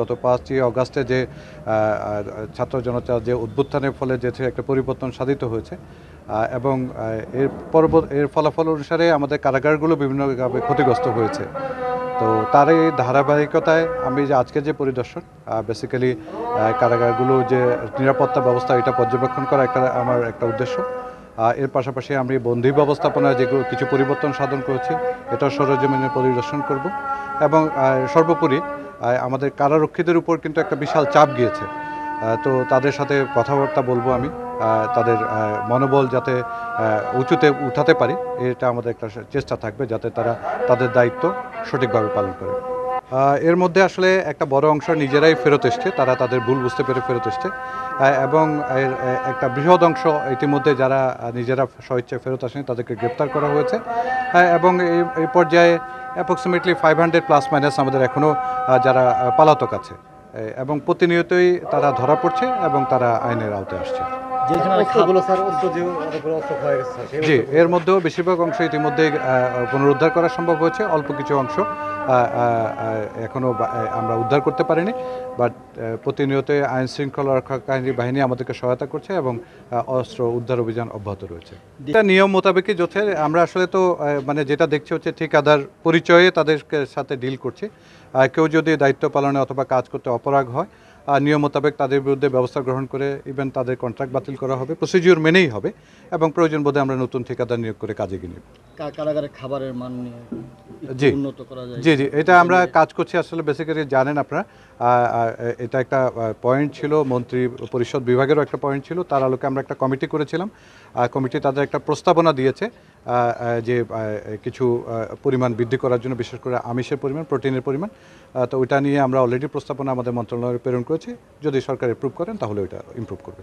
গত 5ই অগাস্টে যে ছাত্র জনতার যে উদ্বুত্থানের ফলে যে একটা পরিবর্তন সাধিত হয়েছে এবং এর ফলাফল অনুসারে আমাদের কারাগারগুলো বিভিন্নভাবে ক্ষতিগ্রস্ত হয়েছে। তো তার এই ধারাবাহিকতায় আমি যে আজকে যে পরিদর্শন বেসিক্যালি কারাগারগুলো যে নিরাপত্তা ব্যবস্থা এটা পর্যবেক্ষণ করা আমার একটা উদ্দেশ্য। এর পাশাপাশি আমি বন্দি ব্যবস্থাপনায় যেগুলো কিছু পরিবর্তন সাধন করেছি এটা সরেজমিনে পরিদর্শন করব এবং সর্বোপরি আমাদের কারারক্ষীদের উপর কিন্তু একটা বিশাল চাপ গিয়েছে। তো তাদের সাথে কথাবার্তা বলবো আমি, তাদের মনোবল যাতে উঁচুতে উঠাতে পারি এটা আমাদের একটা চেষ্টা থাকবে যাতে তারা তাদের দায়িত্ব সঠিকভাবে পালন করে। এর মধ্যে আসলে একটা বড় অংশ নিজেরাই ফেরত এসছে, তারা তাদের ভুল বুঝতে পেরে ফেরত এসছে এবং এর একটা বৃহৎ অংশ ইতিমধ্যে যারা নিজেরা স্বইচ্ছায় ফেরত আসেনি তাদেরকে গ্রেপ্তার করা হয়েছে এবং এই পর্যায়ে অ্যাপ্রক্সিমেটলি 500 ± আমাদের এখনও যারা পলাতক আছে এবং প্রতিনিয়তই তারা ধরা পড়ছে এবং তারা আইনের আওতায় আসছে। জি, এর মধ্যেও বেশিরভাগ অংশ ইতিমধ্যে পুনরুদ্ধার করা সম্ভব হয়েছে, অল্প কিছু অংশ এখনও আমরা উদ্ধার করতে পারিনি, বাট প্রতিনিয়তই আইন শৃঙ্খলা রক্ষাকারী বাহিনী আমাদেরকে সহায়তা করছে এবং অস্ত্র উদ্ধার অভিযান অব্যাহত রয়েছে। এটা নিয়ম মোতাবেকই যথে আমরা আসলে তো মানে যেটা দেখছি হচ্ছে ঠিকাদার পরিচয়ে তাদের সাথে ডিল করছি। কেউ যদি দায়িত্ব পালনে অথবা কাজ করতে অপরাগ হয় নিয়ম মোতাবেক তাদের বিরুদ্ধে ব্যবস্থা গ্রহণ করে ইভেন তাদের কন্ট্রাক্ট বাতিল করা হবে, প্রসিডিউর মেনেই হবে এবং প্রয়োজন বোধে আমরা নতুন ঠিকাদার নিয়োগ করে কাজে গিয়ে নেব। কারাগারের খাবারের মান নিয়ে জি উন্নত করা যায়। জি, এটা আমরা কাজ করছি। আসলে বেসিক্যালি জানেন আপনারা এটা একটা পয়েন্ট ছিল, মন্ত্রী পরিষদ বিভাগেরও একটা পয়েন্ট ছিল, তার আলোকে আমরা একটা কমিটি করেছিলাম। কমিটি তাদের একটা প্রস্তাবনা দিয়েছে যে কিছু পরিমাণ বৃদ্ধি করার জন্য, বিশেষ করে আমিষের পরিমাণ, প্রোটিনের পরিমাণ। তো ওইটা নিয়ে আমরা অলরেডি প্রস্তাবনা আমাদের মন্ত্রণালয়ে প্রেরণ করেছি, যদি সরকার অ্যাপ্রুভ করেন তাহলে ওইটা ইমপ্রুভ করবে।